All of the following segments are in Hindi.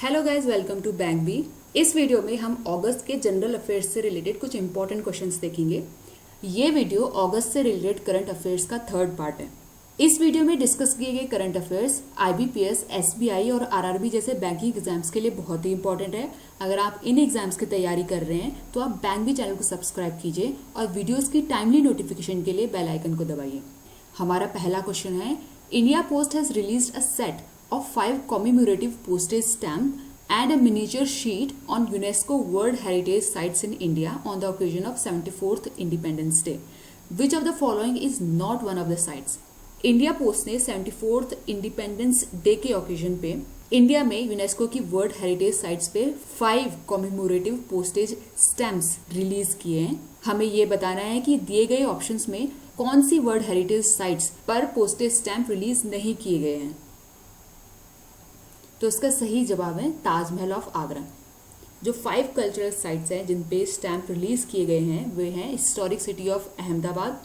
Hello guys, welcome to bank B. इस वीडियो में हम अगस्त के जनरल अफेयर्स से रिलेटेड कुछ इंपॉर्टेंट क्वेश्चंस देखेंगे। ये वीडियो अगस्त से रिलेटेड करंट अफेयर्स का थर्ड पार्ट है। इस वीडियो में डिस्कस किए गए करंट अफेयर्स आईबीपीएस, एसबीआई और आरआरबी जैसे बैंकिंग एग्जाम्स के लिए बहुत ही इंपॉर्टेंट है। अगर आप इन एग्जाम्स की तैयारी कर रहे हैं तो आप बैंक बी चैनल को सब्सक्राइब कीजिए और वीडियोज की टाइमली नोटिफिकेशन के लिए बेल आइकन को दबाइए। हमारा पहला क्वेश्चन है, India post has released a set of 5 commemorative postage stamp and a miniature sheet on UNESCO World Heritage Sites in India on the occasion of 74th Independence Day. Which of the following is not one of the sites? India post ने 74th इंडिपेंडेंस डे के ओकेजन पे इंडिया में यूनेस्को की वर्ल्ड हेरिटेज साइट्स पे 5 कॉमेमोरेटिव पोस्टेज स्टैम्प्स रिलीज किए हैं। हमें ये बताना है कि दिए गए ऑप्शंस में कौन सी वर्ल्ड हेरिटेज साइट्स पर पोस्टेज स्टैम्प रिलीज नहीं किए गए हैं। तो इसका सही जवाब है ताजमहल ऑफ आगरा। जो 5 कल्चरल साइट्स हैं जिन पे स्टैम्प रिलीज किए गए हैं वे हैं historic city of Ahmedabad,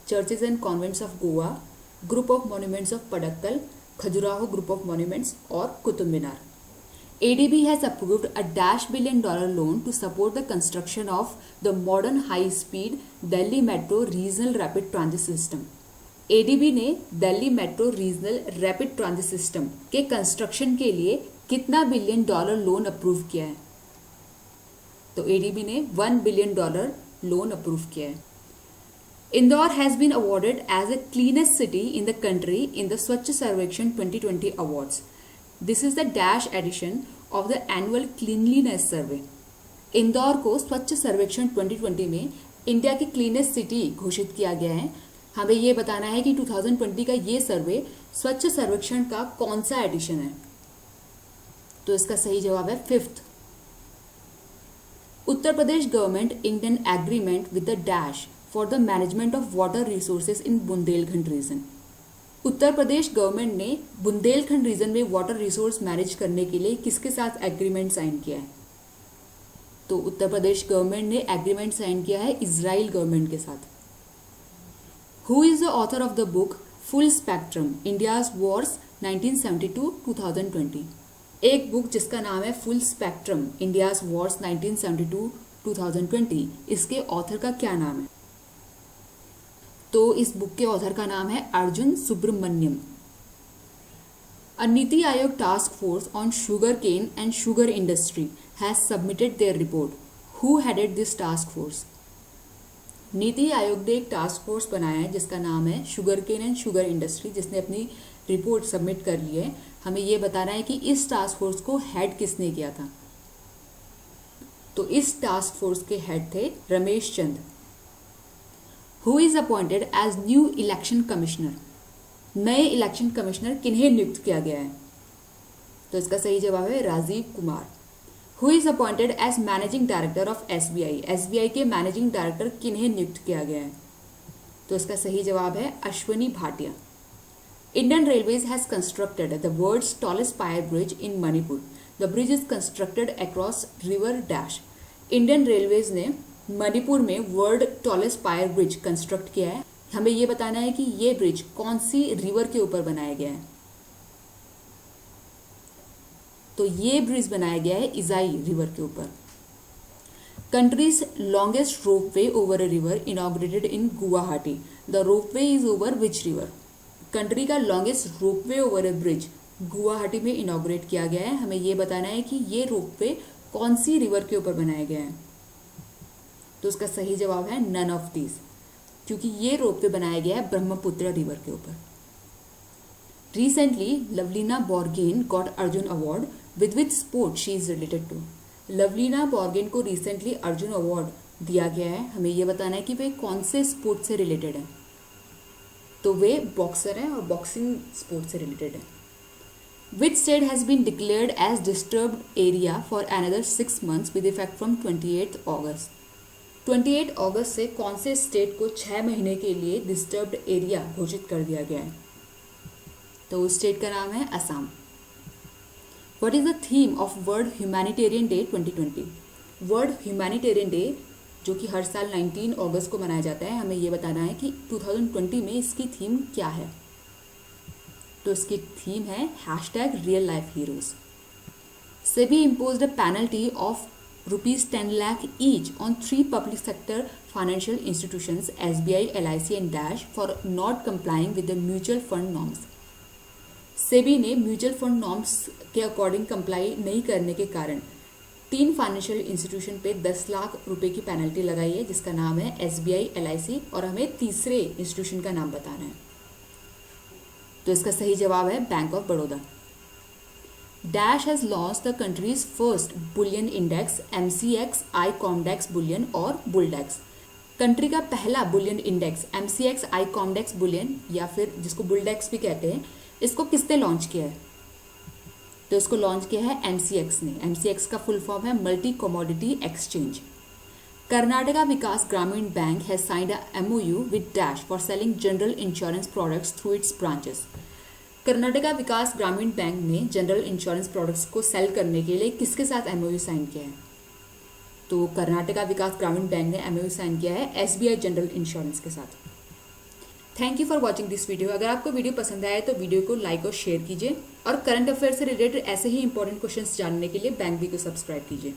churches and convents of Goa, group of monuments of Pattadakal, Khajuraho group of monuments और कुतुब मीनार। ADB has approved a $1 billion loan to support the construction of the modern high-speed Delhi Metro Regional Rapid Transit System. ADB ने Delhi metro regional rapid transit system के कंस्ट्रक्शन के लिए कितना $1 बिलियन लोन अप्रूव किया है? तो ADB ने $1 बिलियन लोन अप्रूव किया है। Indore has been awarded as a cleanest city in the country in the Swachh Survekshan 2020 awards. This is the dash edition of the annual cleanliness survey. Indore को स्वच्छ सर्वेक्षण 2020 में इंडिया की क्लीनेस्ट सिटी घोषित किया गया है। हमें ये बताना है कि 2020 का ये सर्वे स्वच्छ सर्वेक्षण का कौन सा एडिशन है। तो इसका सही जवाब है 5th। Uttar Pradesh government inks an agreement with the dash for the management of water resources in Bundelkhand region. Uttar Pradesh government ने बुंदेलखंड रीजन में वाटर रिसोर्स मैनेज करने के लिए किसके साथ एग्रीमेंट साइन किया है? तो उत्तर प्रदेश गवर्नमेंट ने एग्रीमेंट साइन किया है इजराइल गवर्नमेंट के साथ। Who is the author of the book Full Spectrum India's Wars 1972-2020? एक बुक जिसका नाम है फुल स्पेक्ट्रम इंडियाज वॉर्स 1972-2020, इसके ऑथर का क्या नाम है? तो इस बुक के ऑथर का नाम है Arjun Subramaniam. A NITI Aayog task force on sugar cane and sugar industry has submitted their report. Who headed this task force? NITI Aayog ने एक टास्क फोर्स बनाया है जिसका नाम है sugar cane and sugar industry, जिसने अपनी रिपोर्ट सबमिट कर ली है। हमें यह बताना है कि इस टास्क फोर्स को हेड किसने किया था। तो इस टास्क फोर्स के हेड थे Ramesh Chand. Who is appointed as new election commissioner? नए इलेक्शन कमिश्नर किन्हें नियुक्त किया गया है? तो इसका सही जवाब है Rajiv Kumar. Who is appointed as managing director of SBI? SBI के मैनेजिंग डायरेक्टर किन्हें नियुक्त किया गया है? तो इसका सही जवाब है Ashwani Bhatia. Indian railways has constructed the world's tallest pier bridge in Manipur. The bridge is constructed across river dash. Indian railways ने मणिपुर में world tallest pier bridge construct किया है। हमें यह बताना है कि ये ब्रिज कौन सी रिवर के ऊपर बनाया गया है। तो ये ब्रिज बनाया गया है इजाई रिवर के ऊपर। Country's longest ropeway over a river inaugurated in Guwahati. The ropeway is over which river? Country का longest ropeway over a bridge Guwahati में इनॉग्रेट किया गया है। हमें ये बताना है कि ये रोपवे कौन सी रिवर के ऊपर बनाया गया है। तो उसका सही जवाब है नन ऑफ दीज, क्योंकि ये रोपवे बनाया गया है ब्रह्मपुत्र रिवर के ऊपर। Recently, Lavlina Borghain got Arjun Award. With which sport she is related to? Lavlina Borghain को recently अर्जुन अवार्ड दिया गया है। हमें यह बताना है कि वे कौन से स्पोर्ट से रिलेटेड हैं। तो वे बॉक्सर हैं और बॉक्सिंग स्पोर्ट से रिलेटेड है। Which state has been declared as disturbed area for another 6 months with effect from 28th August? 28 अगस्त से कौन से स्टेट को 6 महीने के लिए डिस्टर्ब्ड एरिया घोषित कर दिया गया है? तो उस स्टेट का नाम है Assam. What is the theme of world humanitarian day 2020? World humanitarian day जो कि हर साल 19 अगस्त को मनाया जाता है, हमें यह बताना है कि 2020 में इसकी थीम क्या है। तो इसकी थीम है #real life heroes. SEBI imposed a penalty of ₹10 lakh each on 3 public sector financial institutions, SBI, LIC and Dash, for not complying with the mutual fund norms. SEBI ने म्यूचुअल फंड नॉर्म्स के अकॉर्डिंग कंप्लाई नहीं करने के कारण 3 फाइनेंशियल इंस्टीट्यूशन पे 10 लाख रुपए की पेनल्टी लगाई है, जिसका नाम है SBI, LIC, और हमें तीसरे इंस्टीट्यूशन का नाम बताना है। तो इसका सही जवाब है bank of Baroda. Dash has launched the country's first bullion index, MCX, iComdex bullion और Bulldex। कंट्री का पहला Boolean index MCX, iComdex bullion या फिर जिसको Bulldex भी कहते हैं, इसको किसने लॉन्च किया है? तो इसको लॉन्च किया है MCX ने। MCX का फुल फॉर्म है multi commodity exchange. Karnataka Vikas Grameen bank has signed a MOU with dash for selling general insurance products through its branches. Karnataka Vikas Grameen bank ने जनरल इंश्योरेंस प्रोडक्ट्स को सेल करने के लिए किसके साथ MOU साइन किया है? तो कर्नाटका विकास ग्रामीण बैंक ने MOU साइन किया है SBI जनरल इंश्योरेंस के साथ। Thank you for watching this video. अगर आपको वीडियो पसंद आया तो वीडियो को लाइक और शेयर कीजिए और करंट अफेयर से रिलेटेड ऐसे ही इंपॉर्टेंट क्वेश्चंस जानने के लिए बैंक वी को सब्सक्राइब कीजिए।